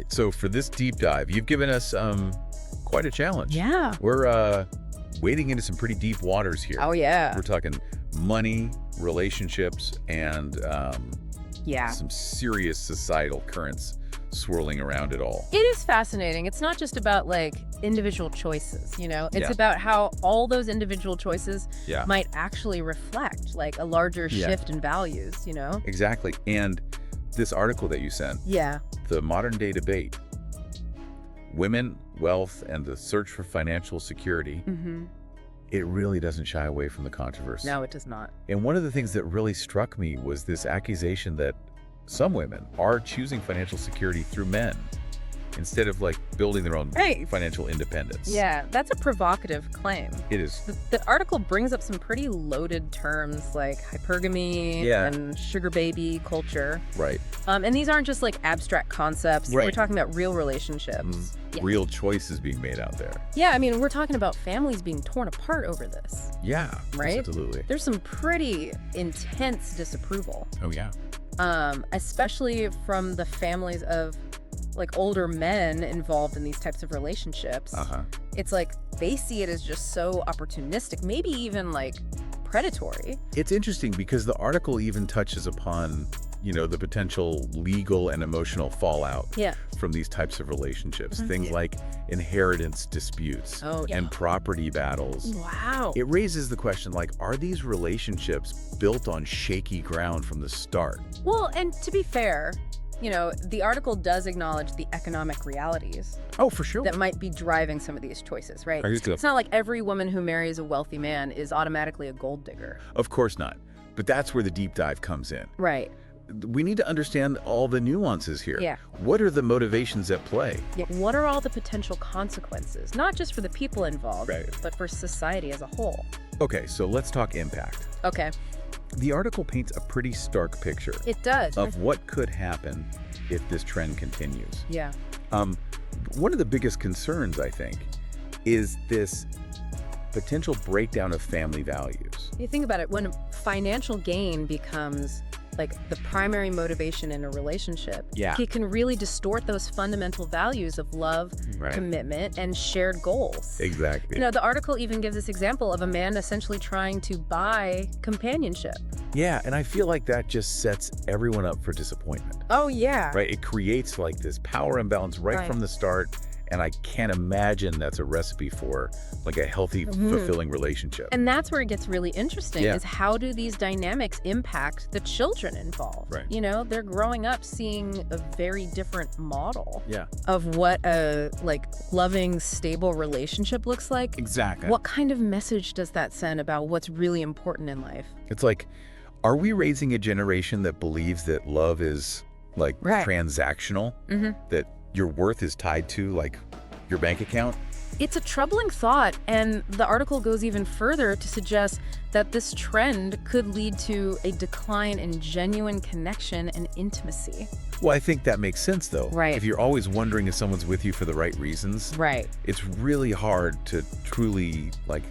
right. So for this deep dive, you've given us quite a challenge. Yeah. We're wading into some pretty deep waters here. Oh, yeah. We're talking money, relationships, and Yeah. some serious societal currents swirling around it all. It is fascinating. It's not just about like individual choices, you know? It's Yeah. about how all those individual choices Yeah. might actually reflect like a larger Yeah. shift in values, you know? Exactly. And this article that you sent, Yeah. The Modern Day Debate, Women, Wealth, and the Search for Financial Security, Mm-hmm. it really doesn't shy away from the controversy. No, it does not. And one of the things that really struck me was this accusation that some women are choosing financial security through men instead of like building their own Right. financial independence. Yeah, that's a provocative claim. It is. The article brings up some pretty loaded terms like hypergamy Yeah. and sugar baby culture. Right. And these aren't just like abstract concepts. Right. We're talking about real relationships. Yeah. Real choices being made out there. Yeah, I mean, we're talking about families being torn apart over this. Yeah. Right? Absolutely. There's some pretty intense disapproval, Oh, yeah. especially from the families of like older men involved in these types of relationships. Uh-huh. It's like they see it as just so opportunistic, maybe even like predatory. It's interesting because the article even touches upon, you know, the potential legal and emotional fallout Yeah. from these types of relationships. Things like inheritance disputes Oh, yeah. and property battles. Wow. It raises the question, like, are these relationships built on shaky ground from the start? Well, and to be fair, you know, the article does acknowledge the economic realities Oh, for sure. that might be driving some of these choices, right? I used to- It's not like every woman who marries a wealthy man is automatically a gold digger. Of course not. But that's where the deep dive comes in. Right. We need to understand all the nuances here. Yeah. What are the motivations at play? Yeah. What are all the potential consequences, not just for the people involved, Right. but for society as a whole? Okay, so let's talk impact. Okay. The article paints a pretty stark picture It does. of what could happen if this trend continues. Yeah. One of the biggest concerns, I think, is this potential breakdown of family values. You think about it, when financial gain becomes like the primary motivation in a relationship, Yeah. it can really distort those fundamental values of love, Right. commitment, and shared goals. Exactly. You know, the article even gives this example of a man essentially trying to buy companionship. Yeah, and I feel like that just sets everyone up for disappointment, Oh, yeah. right? It creates like this power imbalance right Right. from the start, and I can't imagine that's a recipe for like a healthy, fulfilling relationship. And that's where it gets really interesting, Yeah. is how do these dynamics impact the children involved? Right. You know, they're growing up seeing a very different model Yeah, of what a like loving, stable relationship looks like. exactly. What kind of message does that send about what's really important in life? It's like, are we raising a generation that believes that love is like Right. transactional? Mhm. That your worth is tied to like your bank account? It's a troubling thought, and the article goes even further to suggest that this trend could lead to a decline in genuine connection and intimacy. Well, I think that makes sense though. Right. If you're always wondering if someone's with you for the right reasons, Right. it's really hard to truly like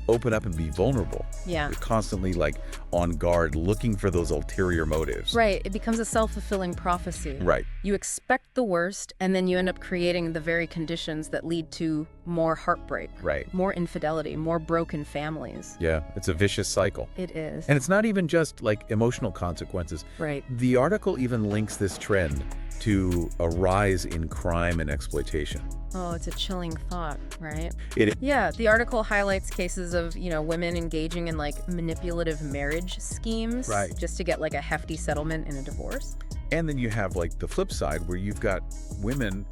open up and be vulnerable. Yeah. You're constantly like on guard looking for those ulterior motives. Right. It becomes a self-fulfilling prophecy. Right. You expect the worst, and then you end up creating the very conditions that lead to more heartbreak, Right. more infidelity, more broken families. Yeah, it's a vicious cycle. It is. And it's not even just like emotional consequences. Right. The article even links this trend to a rise in crime and exploitation. Oh, it's a chilling thought, right? It Yeah, the article highlights cases of, you know, women engaging in like manipulative marriage schemes Right. just to get like a hefty settlement in a divorce. And then you have like the flip side where you've got women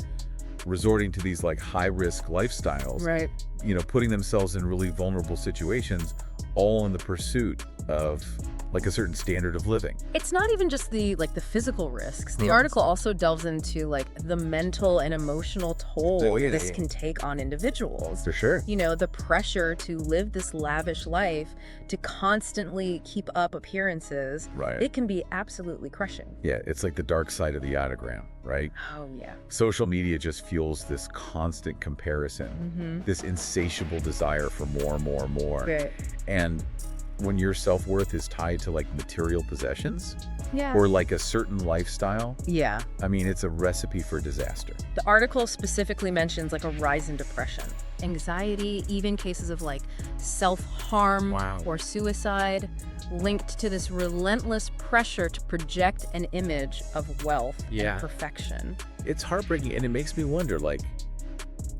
resorting to these like high risk lifestyles, Right. you know, putting themselves in really vulnerable situations, all in the pursuit of like a certain standard of living. It's not even just the physical risks. The Mhm. article also delves into like the mental and emotional toll Oh, yeah, this yeah. can take on individuals. For sure. You know, the pressure to live this lavish life, to constantly keep up appearances, Right. it can be absolutely crushing. Yeah, it's like the dark side of the adagram, right? Oh, yeah. Social media just fuels this constant comparison, Mm-hmm. this insatiable desire for more, more, more. Right. And when your self-worth is tied to like material possessions Yeah. or like a certain lifestyle, Yeah. I mean, it's a recipe for disaster. The article specifically mentions like a rise in depression, anxiety, even cases of like self-harm Wow. or suicide linked to this relentless pressure to project an image of wealth Yeah. and perfection. It's heartbreaking, and it makes me wonder, like,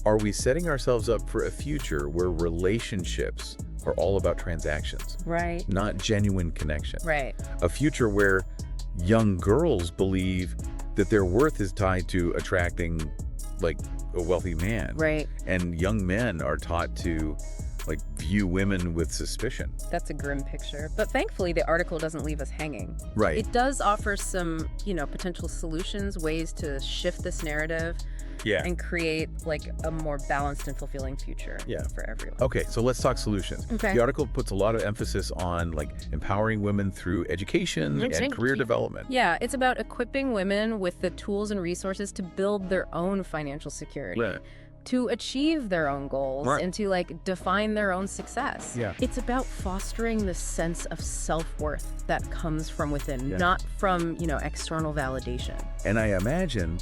are we setting ourselves up for a future where relationships are all about transactions, Right. not genuine connection? Right. A future where young girls believe that their worth is tied to attracting, like, a wealthy man. Right. And young men are taught to, like, view women with suspicion. That's a grim picture. But thankfully, the article doesn't leave us hanging. Right. It does offer some, potential solutions, ways to shift this narrative Yeah. and create like a more balanced and fulfilling future Yeah. for everyone. Okay, so let's talk solutions. Okay. The article puts a lot of emphasis on like empowering women through education and career development. Yeah, it's about equipping women with the tools and resources to build their own financial security. Yeah. To achieve their own goals Right. and to like define their own success. Yeah. It's about fostering the sense of self-worth that comes from within, Yeah. not from, external validation. And I imagine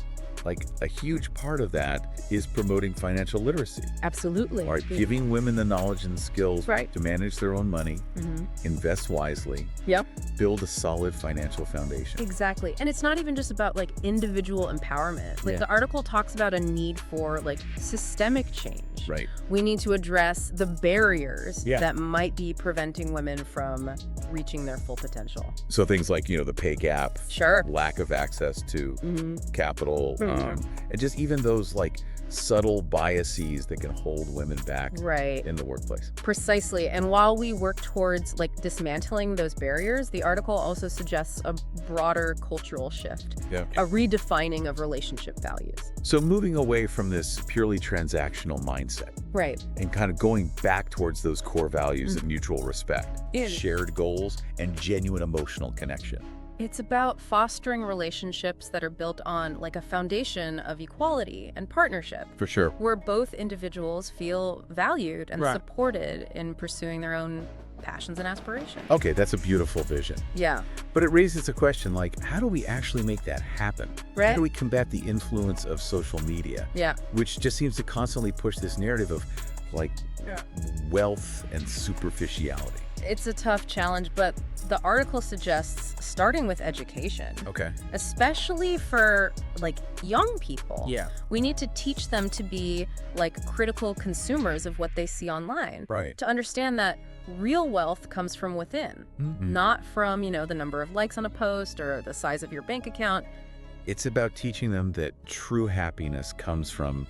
like a huge part of that is promoting financial literacy. Absolutely. All right, giving women the knowledge and skills Right. to manage their own money, Mm-hmm. invest wisely, Yep. build a solid financial foundation. Exactly. And it's not even just about like individual empowerment. Like Yeah. the article talks about a need for like systemic change. Right. We need to address the barriers Yeah. that might be preventing women from reaching their full potential. So things like, the pay gap, Sure. lack of access to Mm-hmm. capital, Mhm. and just even those like subtle biases that can hold women back Right. in the workplace. Precisely. And while we work towards like dismantling those barriers, the article also suggests a broader cultural shift, Yeah. a redefining of relationship values. So moving away from this purely transactional mindset Right. and kind of going back towards those core values Mm. of mutual respect, Yeah. shared goals, and genuine emotional connection. It's about fostering relationships that are built on like a foundation of equality and partnership, For sure. where both individuals feel valued and Right. supported in pursuing their own passions and aspirations. Okay, that's a beautiful vision. Yeah. But it raises a question like, how do we actually make that happen? How Right. do we combat the influence of social media, Yeah. which just seems to constantly push this narrative of like wealth and superficiality? It's a tough challenge, but the article suggests starting with education. Okay. Especially for like young people. Yeah. We need to teach them to be like critical consumers of what they see online. Right. To understand that real wealth comes from within, Mhm. not from, the number of likes on a post or the size of your bank account. It's about teaching them that true happiness comes from,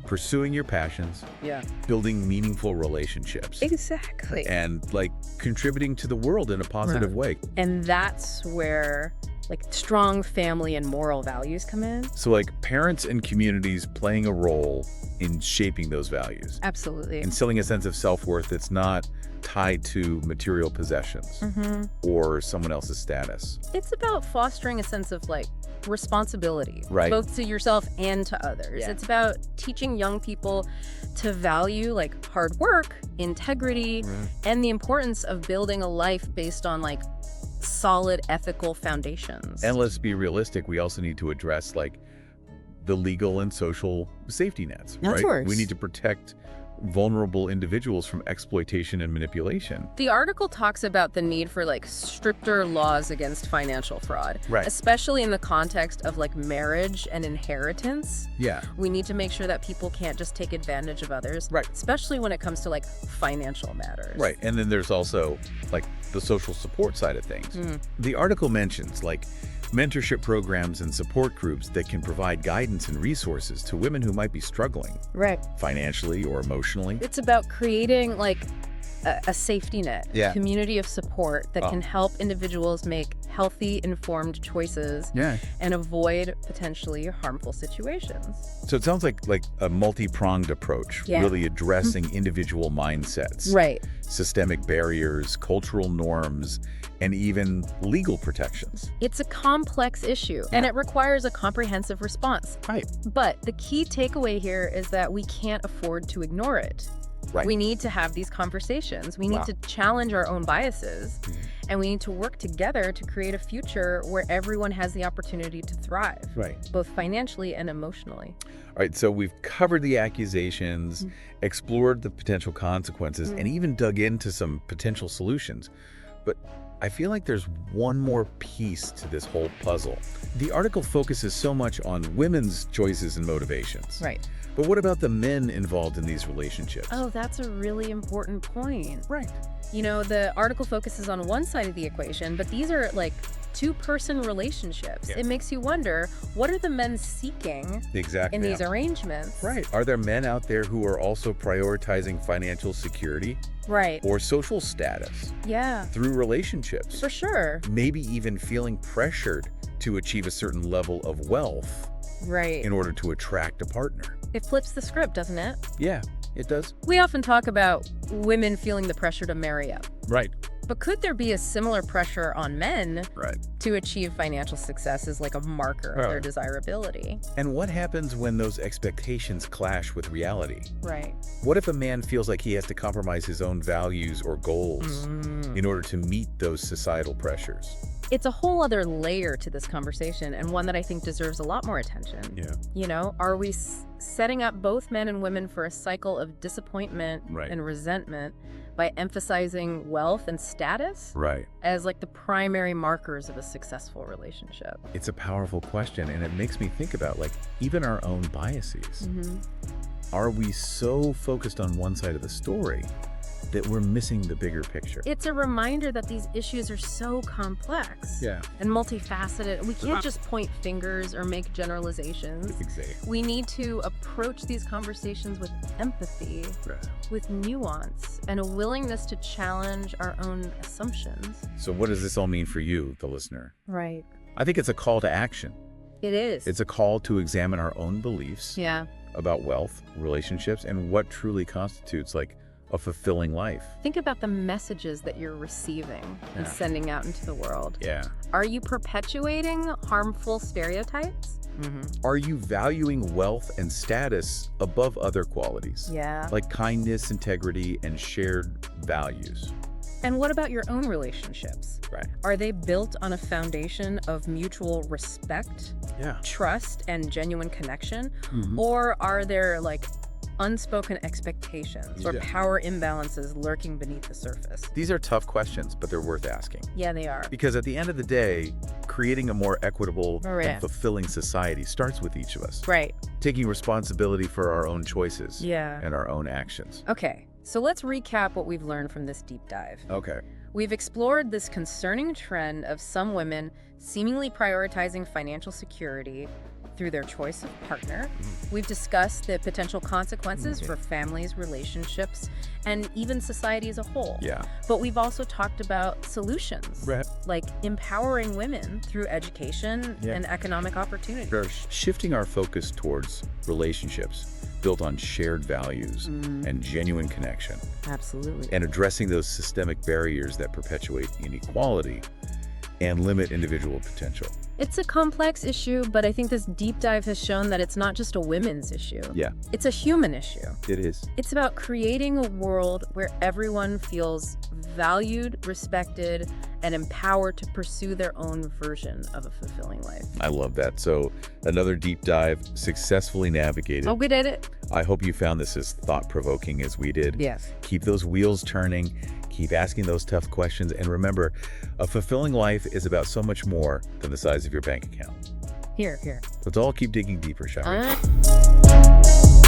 pursuing your passions, Yeah. building meaningful relationships, Exactly. and like contributing to the world in a positive way. And that's where like strong family and moral values come in. So like parents and communities playing a role in shaping those values, Absolutely. instilling a sense of self-worth that's not tied to material possessions Mm-hmm. or someone else's status. It's about fostering a sense of like responsibility, Right. both to yourself and to others. Yeah. It's about teaching young people to value like hard work, integrity, and the importance of building a life based on like solid ethical foundations. And let's be realistic, we also need to address like the legal and social safety nets, Of right? course. We need to protect vulnerable individuals from exploitation and manipulation. The article talks about the need for like stricter laws against financial fraud, Right. especially in the context of like marriage and inheritance. Yeah. We need to make sure that people can't just take advantage of others, Right. especially when it comes to like financial matters. Right. And then there's also like the social support side of things. Mm. The article mentions like mentorship programs and support groups that can provide guidance and resources to women who might be struggling Right. financially or emotionally. It's about creating like a safety net, Yeah. a community of support that Oh. can help individuals make healthy, informed choices Yeah. and avoid potentially harmful situations. So it sounds like a multi-pronged approach, Yeah. really addressing individual mindsets, Right. systemic barriers, cultural norms, and even legal protections. It's a complex issue and it requires a comprehensive response. Right. But the key takeaway here is that we can't afford to ignore it. Right. We need to have these conversations. We need to challenge our own biases, and we need to work together to create a future where everyone has the opportunity to thrive, Right. both financially and emotionally. All right, so we've covered the accusations, explored the potential consequences, and even dug into some potential solutions. But I feel like there's one more piece to this whole puzzle. The article focuses so much on women's choices and motivations. Right. But what about the men involved in these relationships? Oh, that's a really important point. Right. You know, the article focuses on one side of the equation, but these are like two-person relationships. Yeah. It makes you wonder, what are the men seeking Exactly. in these arrangements? Right. Are there men out there who are also prioritizing financial security Right. or social status Yeah, through relationships? for sure. Maybe even feeling pressured to achieve a certain level of wealth Right. in order to attract a partner. It flips the script, doesn't it? Yeah, it does. We often talk about women feeling the pressure to marry up. Right. But could there be a similar pressure on men Right. to achieve financial success as like a marker of their desirability? And what happens when those expectations clash with reality? Right. What if a man feels like he has to compromise his own values or goals in order to meet those societal pressures? It's a whole other layer to this conversation, and one that I think deserves a lot more attention. Yeah. You know, are we setting up both men and women for a cycle of disappointment Right. and resentment by emphasizing wealth and status Right. as like the primary markers of a successful relationship? It's a powerful question, and it makes me think about like even our own biases. Are we so focused on one side of the story that we're missing the bigger picture? It's a reminder that these issues are so complex Yeah. and multifaceted. We can't just point fingers or make generalizations. Exactly. We need to approach these conversations with empathy, with nuance, and a willingness to challenge our own assumptions. So what does this all mean for you, the listener? Right. I think it's a call to action. It is. It's a call to examine our own beliefs Yeah. about wealth, relationships, and what truly constitutes like a fulfilling life. Think about the messages that you're receiving and Yeah. sending out into the world. Yeah. Are you perpetuating harmful stereotypes? Are you valuing wealth and status above other qualities? Yeah. Like kindness, integrity, and shared values. And what about your own relationships? Right. Are they built on a foundation of mutual respect, Yeah. trust, and genuine connection? Or are there like unspoken expectations or Yeah. power imbalances lurking beneath the surface? These are tough questions, but they're worth asking. Yeah, they are. Because at the end of the day, creating a more equitable Right. and fulfilling society starts with each of us. Right. Taking responsibility for our own choices Yeah. and our own actions. Okay, so let's recap what we've learned from this deep dive. Okay. We've explored this concerning trend of some women seemingly prioritizing financial security through their choice of partner. We've discussed the potential consequences for families, relationships, and even society as a whole. Yeah. But we've also talked about solutions, Right. like empowering women through education Yeah. and economic opportunity. Shifting our focus towards relationships built on shared values and genuine connection, Absolutely. and addressing those systemic barriers that perpetuate inequality and limit individual potential. It's a complex issue, but I think this deep dive has shown that it's not just a women's issue. Yeah, It's a human issue. it is. It's about creating a world where everyone feels valued, respected, and empowered to pursue their own version of a fulfilling life. I love that. So another deep dive successfully navigated. Oh, we did it. I hope you found this as thought-provoking as we did. Yes. Keep those wheels turning, keep asking those tough questions, and remember, a fulfilling life is about so much more than the size of your bank account. Here. Let's all keep digging deeper, shall we? Uh,